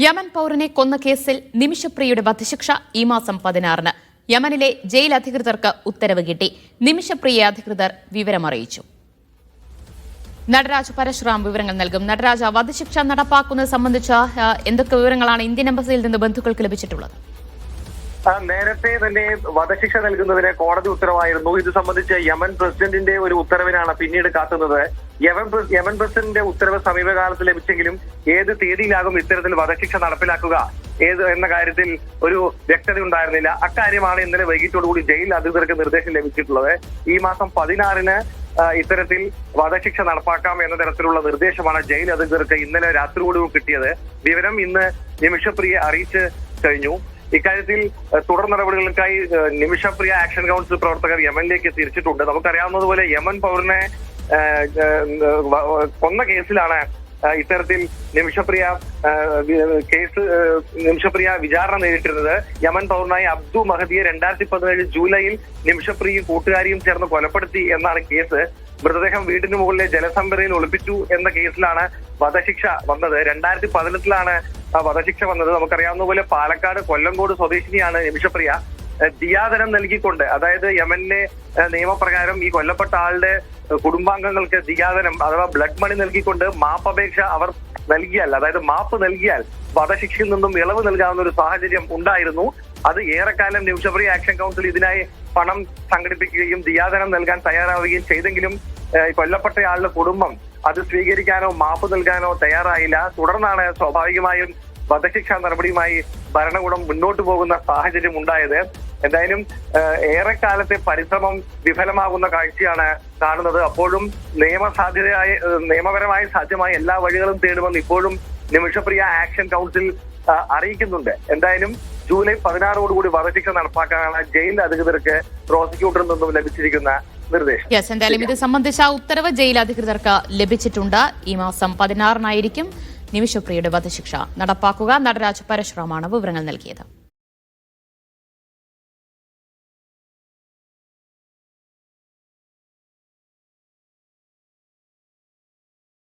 Yemen പൗരനെ കൊന്ന കേസിൽ നിമിഷപ്രിയയുടെ വധശിക്ഷ ഈ മാസം 16-ന്. യമനിലെ ജയിൽ അധികൃതർക്ക് ഉത്തരവ് കിട്ടി. നിമിഷപ്രിയ അധികൃതർ വിവരമറിയിച്ചു. നടരാജ് പരശുറാം വിവരങ്ങൾ നൽകും. നടരാജ്, വധശിക്ഷ നടപ്പാക്കുന്നത് സംബന്ധിച്ച എന്തൊക്കെ വിവരങ്ങളാണ് ഇന്ത്യൻ എംബസിയിൽ നിന്ന് ബന്ധുക്കൾക്ക് ലഭിച്ചിട്ടുള്ളത്? നേരത്തെ തന്നെ വധശിക്ഷ നൽകുന്നതിന് കോടതി ഉത്തരവായിരുന്നു. ഇത് സംബന്ധിച്ച് യമൻ പ്രസിഡന്റിന്റെ ഒരു ഉത്തരവിനാണ് പിന്നീട് കാത്തുന്നത്. യമൻ പ്രസിഡന്റിന്റെ ഉത്തരവ് സമീപകാലത്ത് ലഭിച്ചെങ്കിലും ഏത് തീയതിയിലാകും ഇത്തരത്തിൽ വധശിക്ഷ നടപ്പിലാക്കുക എന്ന കാര്യത്തിൽ ഒരു വ്യക്തത ഉണ്ടായിരുന്നില്ല. അക്കാര്യമാണ് ഇന്നലെ വൈകിട്ടോടുകൂടി ജയിൽ അധികൃതർക്ക് നിർദ്ദേശം ലഭിച്ചിട്ടുള്ളത്. ഈ മാസം 16-ന് ഇത്തരത്തിൽ വധശിക്ഷ നടപ്പാക്കാം എന്ന തരത്തിലുള്ള നിർദ്ദേശമാണ് ജയിൽ അധികൃതർക്ക് ഇന്നലെ രാത്രിയോടും കിട്ടിയത്. വിവരം ഇന്ന് നിമിഷപ്രിയെ അറിയിച്ച് കഴിഞ്ഞു. ഇക്കാര്യത്തിൽ തുടർ നടപടികൾക്കായി നിമിഷപ്രിയ ആക്ഷൻ കൗൺസിൽ പ്രവർത്തകർ യമനിലേക്ക് തിരിച്ചിട്ടുണ്ട്. നമുക്കറിയാവുന്നതുപോലെ യമൻ പൗരനെ കൊന്ന കേസിലാണ് ഇത്തരത്തിൽ നിമിഷപ്രിയ വിചാരണ നേരിട്ടിരുന്നത്. യമൻ പൗരനായ അബ്ദു മഹദിയെ 2017 ജൂലൈയിൽ നിമിഷപ്രിയയും കൂട്ടുകാരിയും ചേർന്ന് കൊലപ്പെടുത്തി എന്നാണ് കേസ്. മൃതദേഹം വീടിന് മുകളിലെ ജലസംഭരണിയിൽ ഒളിപ്പിച്ചു എന്ന കേസിലാണ് വധശിക്ഷ വന്നത്. 2018-ലാണ് വധശിക്ഷ വന്നത്. നമുക്കറിയാവുന്ന പോലെ പാലക്കാട് കൊല്ലങ്കോട് സ്വദേശിനിയാണ് നിമിഷപ്രിയ. ദിയാധനം നൽകിക്കൊണ്ട്, അതായത് യമനിലെ നിയമപ്രകാരം ഈ കൊല്ലപ്പെട്ട ആളുടെ കുടുംബാംഗങ്ങൾക്ക് ദിയാധനം അഥവാ ബ്ലഡ് മണി നൽകിക്കൊണ്ട് മാപ്പപേക്ഷ അവർ നൽകിയാൽ, അതായത് മാപ്പ് നൽകിയാൽ വധശിക്ഷയിൽ നിന്നും ഇളവ് നൽകാവുന്ന ഒരു സാഹചര്യം ഉണ്ടായിരുന്നു. അത് ഏറെക്കാലം നിമിഷപ്രിയ ആക്ഷൻ കൗൺസിൽ ഇതിനായി പണം സംഘടിപ്പിക്കുകയും ദിയാധനം നൽകാൻ തയ്യാറാവുകയും ചെയ്തെങ്കിലും കൊല്ലപ്പെട്ടയാളുടെ കുടുംബം അത് സ്വീകരിക്കാനോ മാപ്പ് നൽകാനോ തയ്യാറായില്ല. തുടർന്നാണ് സ്വാഭാവികമായും വധശിക്ഷാ നടപടിയുമായി ഭരണകൂടം മുന്നോട്ട് പോകുന്ന സാഹചര്യം ഉണ്ടായത്. എന്തായാലും ഏറെക്കാലത്തെ പരിശ്രമം വിഫലമാകുന്ന കാഴ്ചയാണ് കാണുന്നത്. അപ്പോഴും നിയമപരമായി സാധ്യമായ എല്ലാ വഴികളും തേടുമെന്ന് ഇപ്പോഴും നിമിഷപ്രിയ ആക്ഷൻ കൗൺസിൽ അറിയിക്കുന്നുണ്ട്. എന്തായാലും ജൂലൈ 16-ഓടുകൂടി വധശിക്ഷ നടപ്പാക്കാനാണ് ജയിൽ അധികൃതർക്ക് പ്രോസിക്യൂട്ടറിൽ നിന്നും ലഭിച്ചിരിക്കുന്ന നിർദ്ദേശം. എന്തായാലും ഇത് സംബന്ധിച്ച ഉത്തരവ് ജയിൽ അധികൃതർക്ക് ലഭിച്ചിട്ടുണ്ട്. ഈ മാസം 16-നായിരിക്കും നിമിഷപ്രിയയുടെ വധശിക്ഷ നടപ്പാക്കുക. നടരാജ് പരശുറാമാണ് വിവരങ്ങൾ നൽകിയത്.